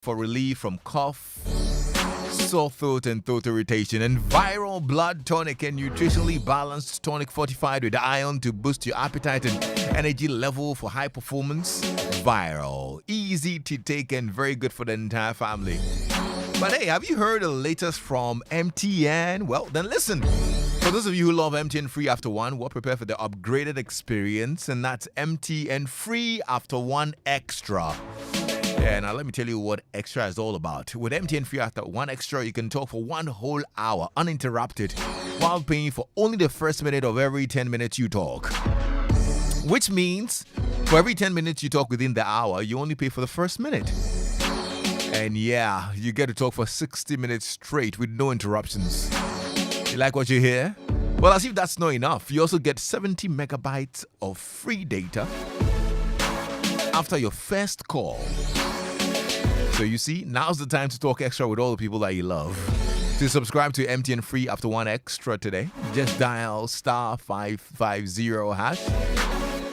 for relief from cough, sore throat, and throat irritation. And Viral Blood Tonic, and nutritionally balanced tonic fortified with iron to boost your appetite and energy level for high performance. Viral, easy to take and very good for the entire family. But hey, have you heard the latest from MTN? Well, then listen. For those of you who love MTN Free After One, we're prepared for the upgraded experience, and that's MTN Free After One Extra. Yeah, now let me tell you what Extra is all about. With MTN Free After One Extra, you can talk for 1 whole hour uninterrupted while paying for only the first minute of every 10 minutes you talk. Which means for every 10 minutes you talk within the hour, you only pay for the first minute. And yeah, you get to talk for 60 minutes straight with no interruptions. You like what you hear? Well, as if that's not enough, you also get 70 megabytes of free data after your first call. So you see, now's the time to talk extra with all the people that you love. To subscribe to MTN Free After One Extra today, just dial *550#.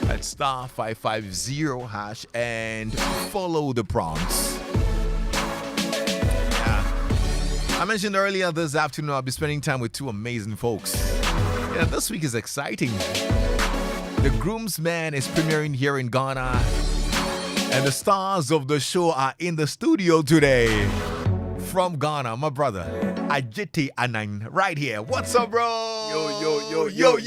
That's *550# and follow the prompts. I mentioned earlier this afternoon I'll be spending time with two amazing folks. Yeah, this week is exciting. The Groomsman is premiering here in Ghana, and the stars of the show are in the studio today. From Ghana, my brother, Adjetey Anang, right here. What's up, bro? Yo.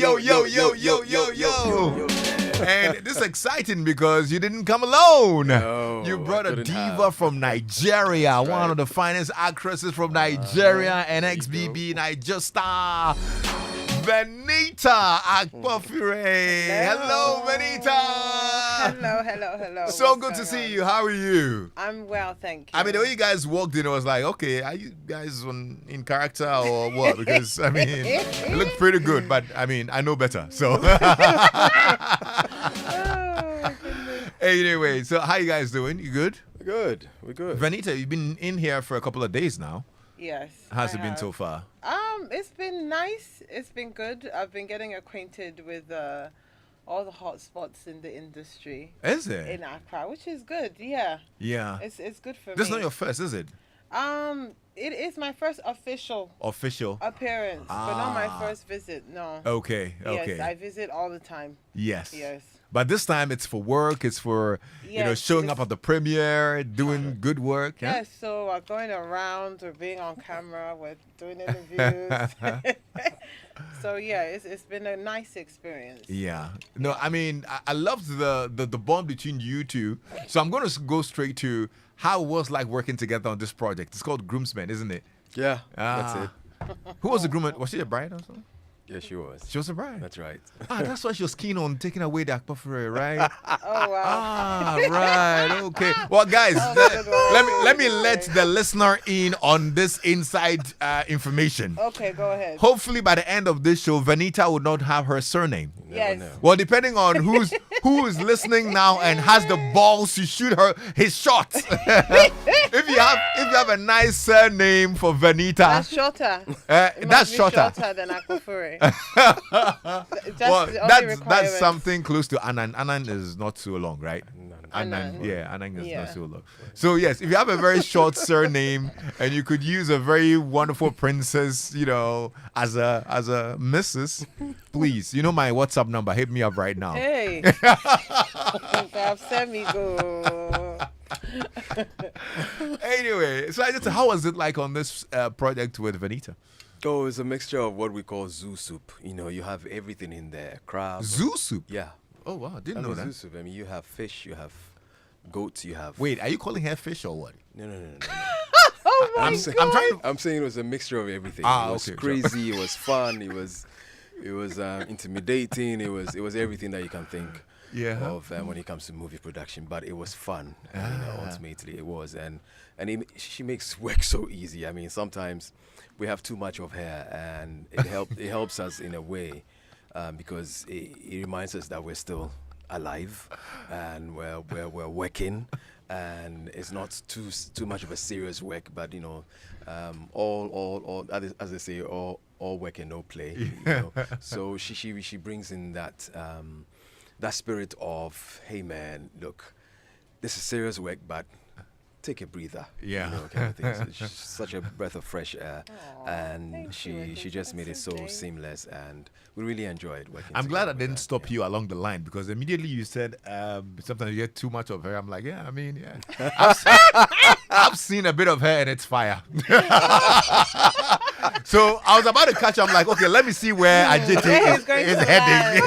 And this is exciting because you didn't come alone. No, you brought a diva from Nigeria, That's one right. of the finest actresses from Nigeria, and ex-BB Niger star, Venita Akpofure. Hello, Venita. Hello. So What's good to going see on? you. How are you? I'm well, thank you. I mean, the way you guys walked in, I was like, okay, are you guys in character or what? Because, I mean, it looked pretty good, but, I mean, I know better, so. Oh, goodness. Anyway, so how you guys doing? You good? We're good. Venita, you've been in here for a couple of days now. Yes. How's I it been have. so far? It's been nice. It's been good. I've been getting acquainted with all the hot spots in the industry Is it? in Accra, which is good. Yeah. Yeah. It's good for This is me. not your first, is it? It is my first official Official. appearance, but not my Ah. first visit. No. Okay. Yes, I visit all the time. Yes. Yes. But this time it's for work. It's for, Yes, showing it's- up at the premiere, doing good work. Yeah? Yes, so we're going around, we're being on camera, we're doing interviews. So yeah, it's been a nice experience. Yeah. No, I mean, I loved the bond between you two. So I'm going to go straight to how it was like working together on this project. It's called Groomsmen, isn't it? Yeah, Ah. that's it. Who was the groom? Was she a bride or something? Yeah, she was. She was a bride. That's right. That's why she was keen on taking away the Akpofure, right? Oh wow. Right. Okay. Well, guys, good one. let me let the listener in on this inside information. Okay, go ahead. Hopefully, by the end of this show, Venita would not have her surname. You Yes. never know. Well, depending on who is listening now and has the balls to shoot his shot. if you have a nice surname for Venita, That's shorter. It must that's be shorter. than Akpofure. Well, the only that's requirement. something close to Anang. Anang is not so long, right? No. Anang. Yeah, Anang is Yeah. not so long. So yes, if you have a very short surname and you could use a very wonderful princess, as a missus, please, my WhatsApp number. Hit me up right now. Hey. Have sent me go. Anyway, so how was it like on this project with Venita? Oh, it's a mixture of what we call zoo soup. You have everything in there. Crab. Zoo soup. Yeah. Oh wow, I didn't I know mean, that. zoo soup. I mean, you have fish, you have goats, you have... Wait, are you calling her fish or what? No. Oh my I'm god. I'm trying to. I'm saying it was a mixture of everything. Ah, It was okay, crazy, it was fun, it was intimidating, it was everything that you can think Yeah. of when it comes to movie production, but it was fun. Ultimately it was, and she makes work so easy. I mean, sometimes we have too much of her, and it helps us in a way, because it reminds us that we're still alive and we're working, and it's not too much of a serious work, but all as they say, all work and no play. So she brings in that spirit of, hey man, look, this is serious work, but take a breather. Yeah. You know, kind of thing. So she's such a breath of fresh air, and thank she you, she just made it that's so so nice. seamless, and we really enjoyed working. I'm glad I together with didn't that, stop yeah. you along the line because immediately you said sometimes you get too much of her. I'm like, yeah, I mean, yeah. I've seen a bit of her and it's fire. So I was about to catch up. I'm like, okay, let me see where Adjetey He's going is to heading.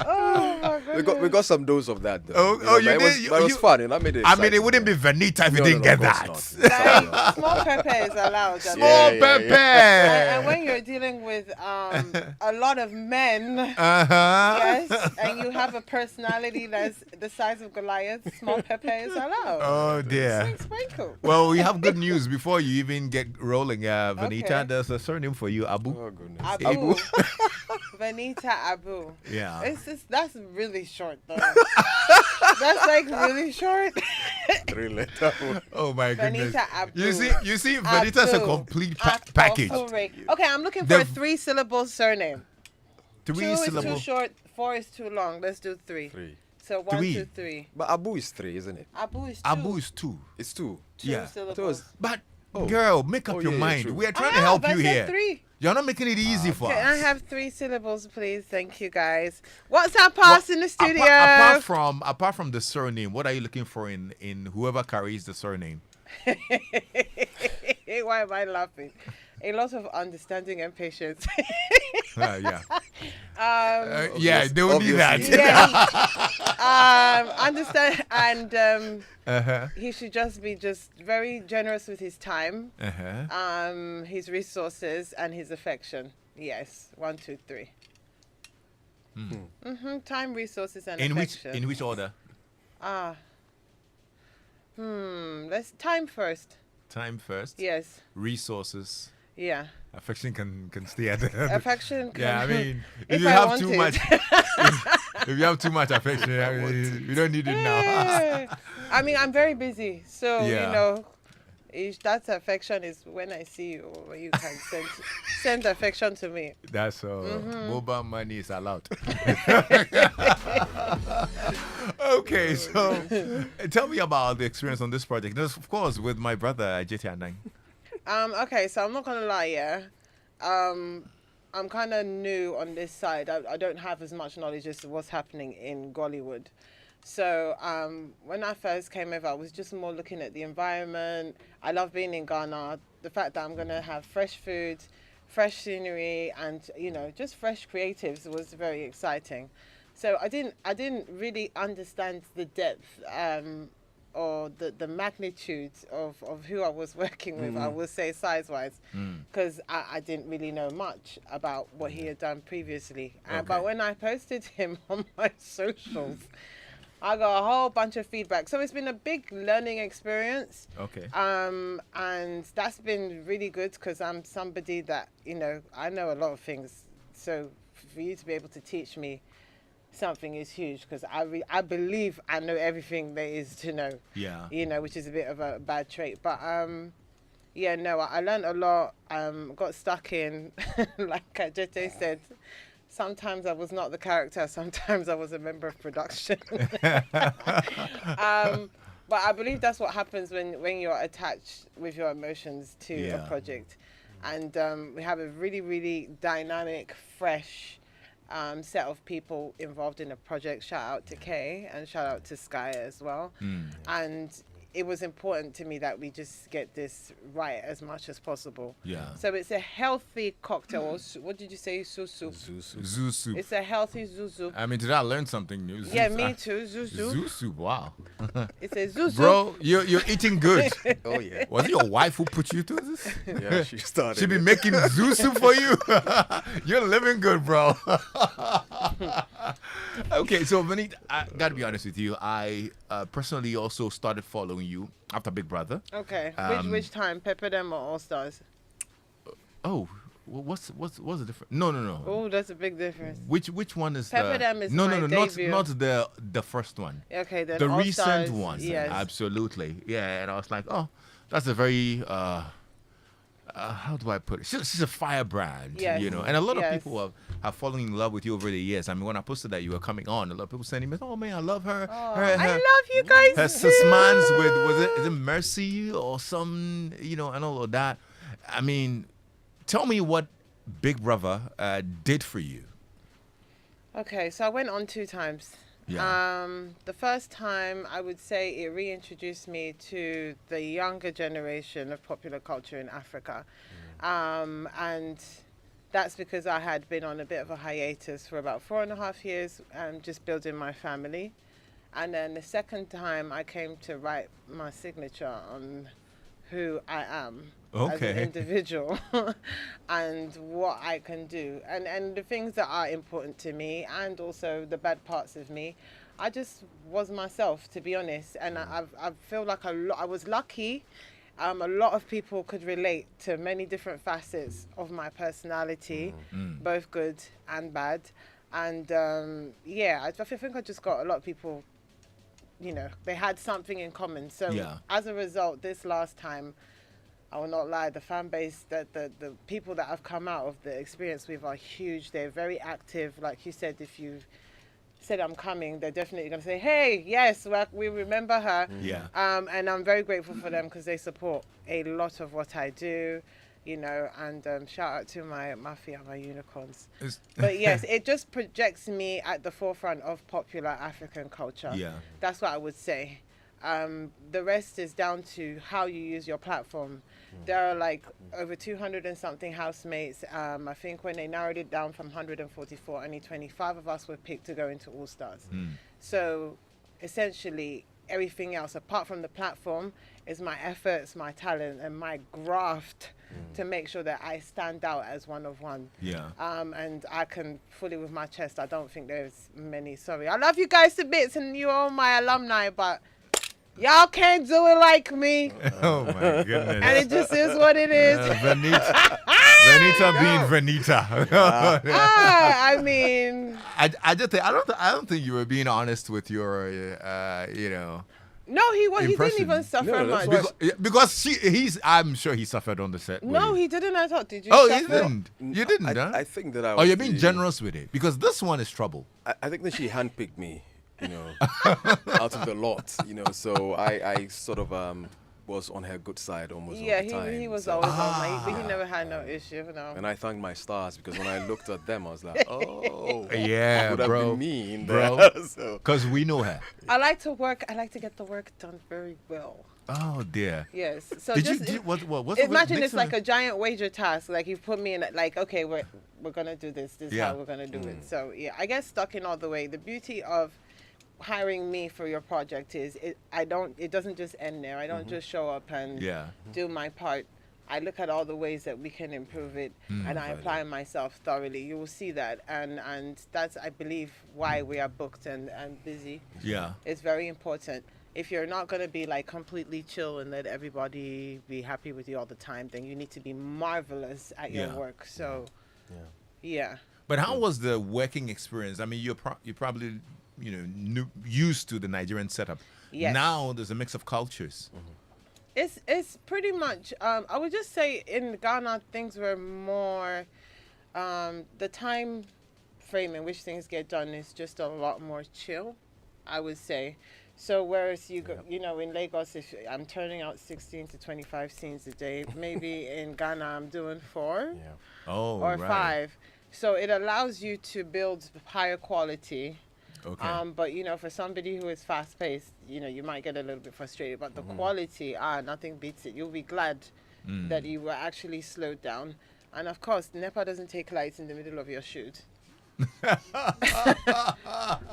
Oh my goodness. We got some dose of that though. Oh, You know, you but it was, did? but it was You- fun, and I made it. I mean, it exciting, wouldn't yeah. be Venita if you No, didn't no, get of that. course not. Like, small pepper is allowed. Small Yeah, yeah, Pepe. And when you're dealing with a lot of men, Uh-huh. yes, and you have a personality that's the size of Goliath, small pepper is allowed. Oh dear. Sprinkle. Well, we have good news before you even get rolling, Venita. Okay. There's a surname for you, Abu. Oh goodness. Abu. Venita Abu. Yeah. That's really short though. That's like really short. 3 letter. Oh my goodness. Venita Abu. You see, Venita's a Abu. complete package. Akpofure. Okay, I'm looking for The- a 3-syllable surname. 3 2 is too syllables. short. 4 is too long. Let's do 3. 3. So 1, 3. 2, 3. But Abu is 3, isn't it? Abu is 2. Abu is 2. It's 2. 2 yeah. syllables. I thought it was- But Oh. girl, make up Oh, your yeah, mind. true. We are trying to help but you I said here. 3. You're not making it easy for Can us. I have 3 syllables, please? Thank you, guys. What's our pass in the studio? Apart from the surname, what are you looking for in whoever carries the surname? Why am I laughing? A lot of understanding and patience. Yeah. um, Yeah, they will need that. Obviously. yeah. Understand, and Uh-huh. he should just be very generous with his time, Uh-huh. his resources, and his affection. Yes, 1, 2, 3. Time, resources, and affection. In which order? Let's time first. Time first. Yes. Resources. Yeah. Affection can stay at the Affection. Yeah, I mean, if If you I have want too it. much, if you have too much affection, I mean, you don't need it now. I mean, I'm very busy, so Yeah. you know, that affection is when I see you, or you can send affection to me. That's mobile money is allowed. Okay, so tell me about the experience on this project. This, of course, with my brother Adjetey Anang. Okay, so I'm not gonna lie, yeah. I'm kind of new on this side. I don't have as much knowledge as to what's happening in Gollywood. So when I first came over, I was just more looking at the environment. I love being in Ghana. The fact that I'm gonna have fresh food, fresh scenery, and just fresh creatives was very exciting. So I didn't really understand the depth or the magnitude of who I was working with. I would say size-wise, because I didn't really know much about what he had done previously. But when I posted him on my socials, I got a whole bunch of feedback. So it's been a big learning experience. Okay. And that's been really good because I'm somebody that, I know a lot of things. So for you to be able to teach me something is huge because I believe I know everything there is to know. Yeah. Which is a bit of a bad trait. But I learned a lot. Got stuck in, like Adjetey said, sometimes I was not the character, sometimes I was a member of production. But I believe that's what happens when you're attached with your emotions to a project. And we have a really, really dynamic, fresh set of people involved in the project. Shout out to Kay and shout out to Sky as well. And it was important to me that we just get this right as much as possible. Yeah. So it's a healthy cocktail. Or what did you say? Zuzu. Zoo soup. It's a healthy zuzu. I mean, today I learned something new. Yeah, me too. Zuzu. Zoo soup. Wow. It's a zuzu. Bro, you're eating good. Oh yeah. Was it your wife who put you through this? Yeah, she started. She be it. making zoo soup for you. You're living good, bro. Okay, so Venita, I gotta be honest with you. I personally also started following you after Big Brother. Okay. Which time? Pepper Them or All Stars? Oh, what's the difference? No. Oh, that's a big difference. Which one is Pepper the? Them is no, my not debut. the first one. Okay, then The All recent Stars, one. Yes. Absolutely. Yeah, and I was like, oh, that's a very how do I put it? She's a firebrand, Yes. you know. And a lot of Yes. people have fallen in love with you over the years. I mean, when I posted that you were coming on, a lot of people sending me, "Oh man, I love her." Oh, her, I her, love you guys her too. susmans with is it Mercy or some, you know, and all of that. I mean, tell me what Big Brother did for you. Okay, so I went on 2 times. Yeah. The first time, I would say it reintroduced me to the younger generation of popular culture in Africa. And that's because I had been on a bit of a hiatus for about 4.5 years, just building my family. And then the second time, I came to write my signature on who I am as an Okay. individual and what I can do, and the things that are important to me, and also the bad parts of me. I just was myself, to be honest, and I feel like I was lucky. A lot of people could relate to many different facets of my personality, both good and bad. And I think I just got a lot of people, you know, they had something in common. So Yeah. as a result, this last time, I will not lie, the fan base, the people that have come out of the experience with are huge. They're very active. Like you said, if you said I'm coming, they're definitely going to say, hey, yes, we remember her. Yeah. And I'm very grateful for them because they support a lot of what I do, you know, and shout out to my mafia, my unicorns. But yes, it just projects me at the forefront of popular African culture. Yeah. That's what I would say. The rest is down to how you use your platform. There are like over 200 and something housemates. I think when they narrowed it down from 144, only 25 of us were picked to go into All Stars. So essentially, everything else apart from the platform is my efforts, my talent, and my graft to make sure that I stand out as one of one. Yeah. And I can fully with my chest, I don't think there's many. Sorry, I love you guys to bits, and you're all my alumni, but y'all can't do it like me. Oh my goodness. And it just is what it is. Venita being Venita. I mean, I just think I don't think you were being honest with your you know. no, he didn't Impression. even suffer No, much. that's Because I'm sure he suffered on the set. No, he didn't at all. Did you? Oh, suffer? you didn't. You didn't, huh? I think that I Oh, was you're being the- generous with it because this one is trouble. I think that she handpicked me, you know, out of the lot, you know. So I sort of was on her good side almost all Yeah, the time. he was so- always on my. But he never had no issue. No. And I thanked my stars because when I looked at them, I was like, oh, Yeah, could have bro. been me in Bro. there. So, Because we know her. I like to work. I like to get the work done very well. Oh dear. Yes. So Did just you? What's the imagine next it's like one? a giant wager task. Like you put me in, like, okay, we're gonna do this. This is Yeah. how we're gonna do it. So yeah, I get stuck in all the way. The beauty of hiring me for your project is it doesn't just end there. I don't just show up and Yeah. do my part. I look at all the ways that we can improve it, and I apply myself thoroughly. You will see that, and that's, I believe, why we are booked and busy. Yeah. It's very important. If you're not going to be like completely chill and let everybody be happy with you all the time, then you need to be marvelous at your Yeah. work. So, yeah. But how was the working experience? I mean, you're probably used to the Nigerian setup. Yes. Now there's a mix of cultures. It's pretty much, I would just say in Ghana, things were more, the time frame in which things get done is just a lot more chill, I would say. So whereas you know, in Lagos, if I'm turning out 16 to 25 scenes a day, maybe in Ghana I'm doing 4 Oh, or right. 5. So it allows you to build higher quality. Okay. But you know, for somebody who is fast paced, you know, you might get a little bit frustrated. But the quality, nothing beats it. You'll be glad that you were actually slowed down. And of course, NEPA doesn't take lights in the middle of your shoot.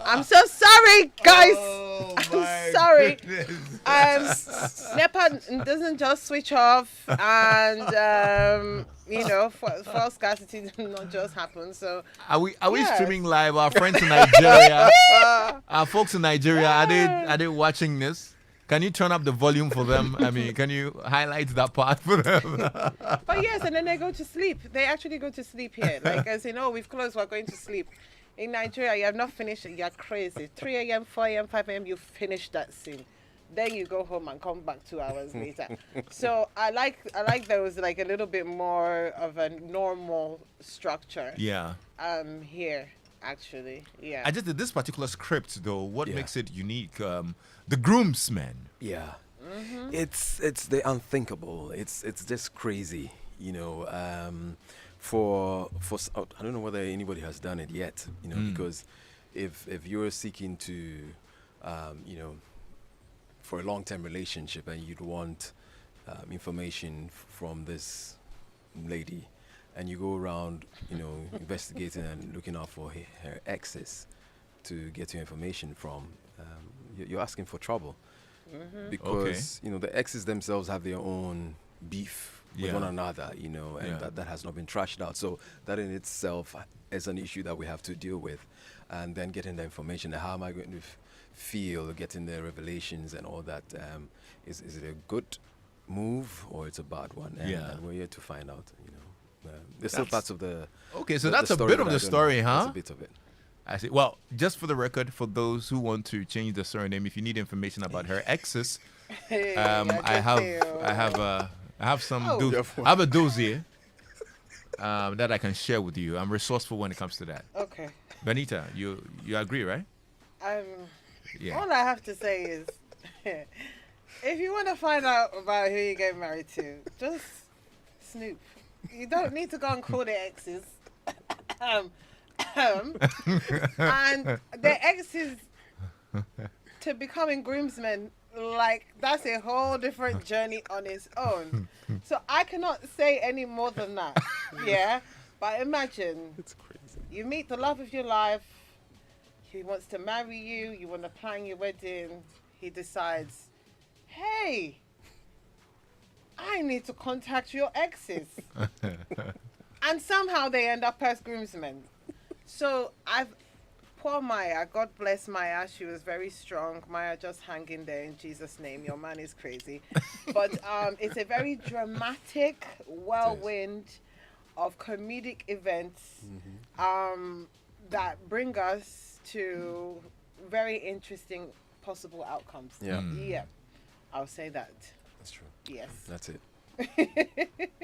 I'm so sorry, guys. Oh, I'm sorry. NEPA doesn't just switch off, and you know, false scarcity does not just happen. So Are we Yes. streaming live? Our friends in Nigeria, our folks in Nigeria, are they watching this? Can you turn up the volume for them? I mean, can you highlight that part for them? but yes, and then they go to sleep. They actually go to sleep here. Like, as you know, we've closed, we're going to sleep. In Nigeria, you have not finished it. You're crazy. 3 a.m., 4 a.m., 5 a.m., you finish that scene. Then you go home and come back 2 hours later. So I like those like a little bit more of a normal structure. Yeah. Here actually, yeah. I just did this particular script though. What Yeah. makes it unique? The groomsmen. Yeah. It's the unthinkable. It's just crazy, you know. I don't know whether anybody has done it yet, you know, because if you're seeking to, you know, for a long-term relationship and you'd want information from this lady, and you go around, you know, investigating and looking out for her exes to get your information from, you're asking for trouble. Because you know the exes themselves have their own beef with one another, you know, and that has not been trashed out. So that in itself is an issue that we have to deal with, and then getting the information. How am I going to feel getting the revelations and all that? Is it a good move or it's a bad one? And we're here to find out. You know, there's still parts of the Okay, so the that's a story bit that of I the don't story, know. huh? That's a bit of it. I see. Well, just for the record, for those who want to change the surname, if you need information about her exes, I have some. I have a dossier that I can share with you. I'm resourceful when it comes to that. Okay. Venita, you agree, right? All I have to say is, if you want to find out about who you get married to, just snoop. You don't need to go and call the exes. And the exes to becoming groomsmen, like that's a whole different journey on its own. So I cannot say any more than that. Yeah, but imagine It's crazy. you meet the love of your life. He wants to marry you. You want to plan your wedding. He decides, hey, I need to contact your exes. And somehow they end up as groomsmen. So poor Maya, God bless Maya. She was very strong. Maya, just hang in there in Jesus' name. Your man is crazy. But it's a very dramatic whirlwind of comedic events that bring us to very interesting possible outcomes. Yeah. Yeah. I'll say that. That's true. Yes. That's it.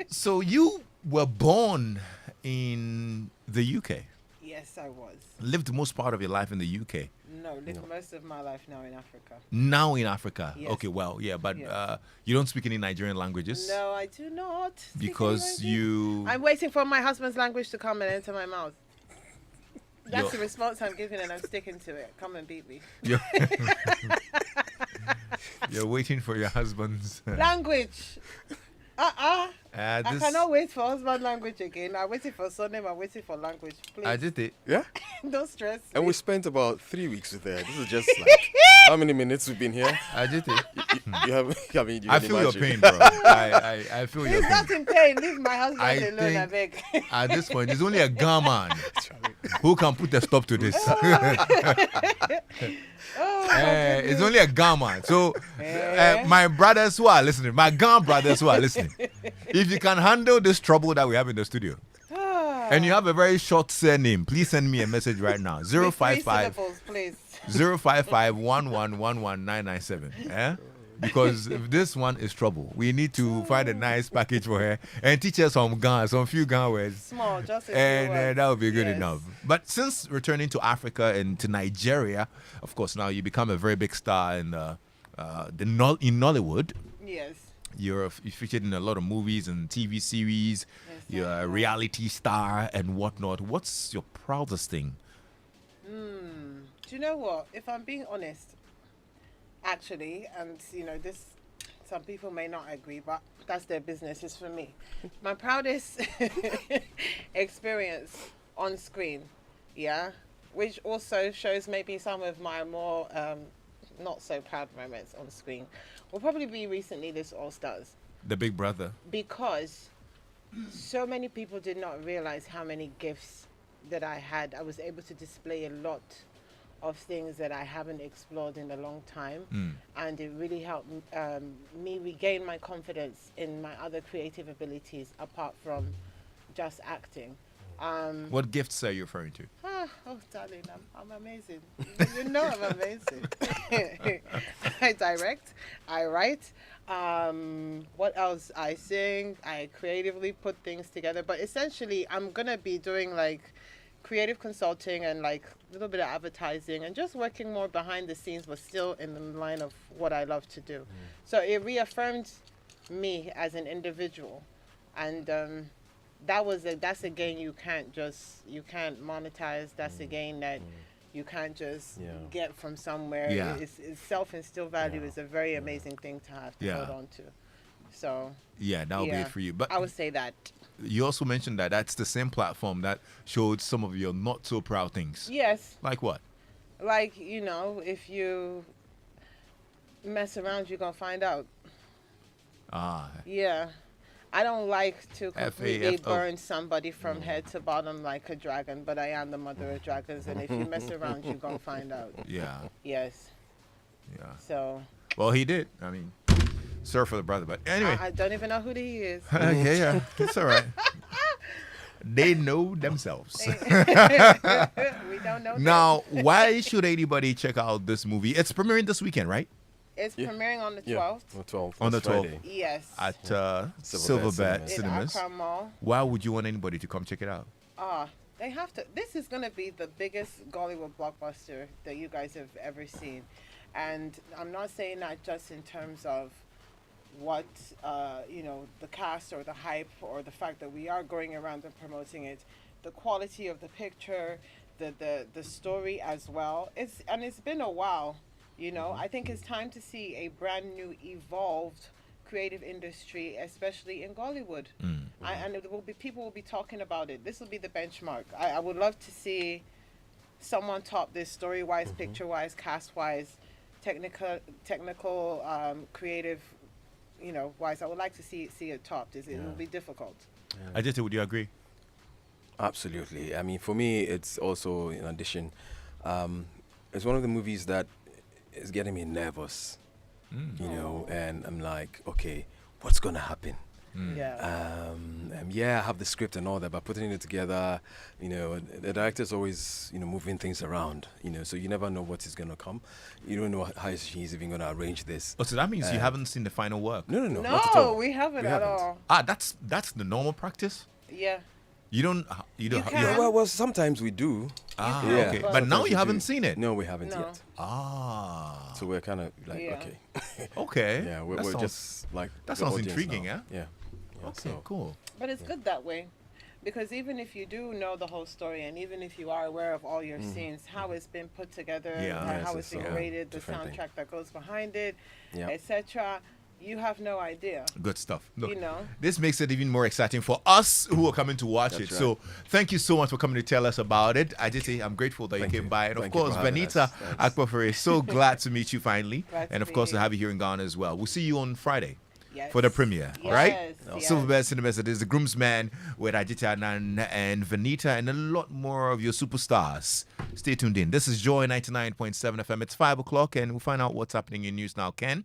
So you were born in the UK. Yes, I was. Lived most part of your life in the UK. No, lived most of my life now in Africa. Now in Africa. Yes. Okay, well, yeah, but Yes. you don't speak any Nigerian languages? No, I do not. speak any Because language. I'm waiting for my husband's language to come and enter my mouth. That's Yo- the response I'm giving, and I'm sticking to it. Come and beat me. You're, you're waiting for your husband's... Language. I this, cannot wait for husband language again. I'm waiting for surname. I'm waiting for language. Please, Adjetey, Yeah. don't stress. And me. we spent about 3 weeks with her. This is just like how many minutes we've been here? Adjetey, You have, I mean, you I can feel your imagine. pain, bro. I feel your He's pain. not in pain. Leave my husband I alone, I think- beg. At this point, there's only a man who can put a stop to this. It's only a man. So, my brothers who are listening, my Ghana brothers who are listening, if you can handle this trouble that we have in the studio, and you have a very short surname, please send me a message right now. With 3 055 syllables, please. 05511119997. Eh? Because if this one is trouble, we need to find a nice package for her and teach her some few Ghana words. Small, just a few And words. that would be good Yes. enough. But since returning to Africa and to Nigeria, of course, now you become a very big star in in Nollywood. Yes. You're featured in a lot of movies and TV series. Yes, You're a reality star and whatnot. What's your proudest thing? Do you know what? If I'm being honest, actually, and this, some people may not agree, but that's their business. It's for me. My proudest experience on screen, yeah, which also shows maybe some of my more not so proud moments on screen, will probably be recently this All Stars, The Big Brother. because so many people did not realize how many gifts that I had. I was able to display a lot of things that I haven't explored in a long time, and it really helped me regain my confidence in my other creative abilities apart from just acting. What gifts are you referring to? Oh, darling, I'm amazing. You know I'm amazing. I direct, I write. What else? I sing. I creatively put things together. But essentially, I'm gonna be doing like creative consulting and like a little bit of advertising and just working more behind the scenes, but still in the line of what I love to do. So it reaffirmed me as an individual, and that's a gain you can't monetize. That's a gain that you can't just get from somewhere. Yeah. It's self-instilled value is a very amazing thing to have to hold on to. So Yeah, that would be it for you. But I would say that. you also mentioned that that's the same platform that showed some of your not so proud things. Yes. Like what? Like, if you mess around, you're going to find out. Yeah. I don't like to completely FAFO. burn somebody from head to bottom like a dragon, but I am the mother of dragons, and if you mess around, you're going to find out. Yeah. Yes. Yeah. So. Well, he did. I mean, sorry for the brother, but anyway. I don't even know who he is. Okay, yeah. It's all right. They know themselves. We don't know. Now, why should anybody check out this movie? It's premiering this weekend, right? It's premiering on the 12th. On the 12th. On the 12th. Friday. Yes. At Silverbird Silverbird In Cinemas. Accra Mall. Why would you want anybody to come check it out? They have to. This is going to be the biggest Gollywood blockbuster that you guys have ever seen. And I'm not saying that just in terms of what, the cast or the hype or the fact that we are going around and promoting it. The quality of the picture, the story as well. It's been a while, I think it's time to see a brand new, evolved creative industry, especially in Gollywood. And people will be talking about it. This will be the benchmark. I would love to see someone top this story-wise, picture-wise, cast-wise, technical, creative, wise. I would like to see it topped. It will be difficult. Adjetey, would you agree? Absolutely. I mean, for me, it's also, in addition, it's one of the movies that is getting me nervous, and I'm like, okay, what's going to happen? Yeah. I have the script and all that, but putting it together, the director's always, moving things around, so you never know what is going to come. You don't know how she's even going to arrange this. Oh, so that means you haven't seen the final work? No, not at all. We haven't at all. That's the normal practice? Yeah. You don't. can. Yeah, well, sometimes we do. Okay. But now Sometimes you we haven't do. seen it? No, we haven't No. yet. So we're kind of like, okay. Okay. Yeah, That we're sounds- just like that the sounds audience intriguing, now. yeah? Yeah. Okay, So, cool. But it's good that way, because even if you do know the whole story, and even if you are aware of all your scenes, how it's been put together, how Yes, it's been it's, created, the different soundtrack thing. that goes behind it, Yeah. etc., you have no idea. Good stuff. Look, You know. this makes it even more exciting for us who are coming to watch That's it. right. So thank you so much for coming to tell us about it. Adjetey, I'm grateful that Thank you came you. by. And of Thank you course, for having Venita us. Thanks. Akpofure, so glad to meet you finally. Glad And to of course, be to have you here in Ghana as well. We'll see you on Friday. Yes. For the premiere, Yes, right? yes. Silverbird Cinemas. It is the groomsman with Adjetey, Anang and Venita, and a lot more of your superstars. Stay tuned in. This is Joy 99.7 FM. It's 5 o'clock, and we'll find out what's happening in news now. Ken?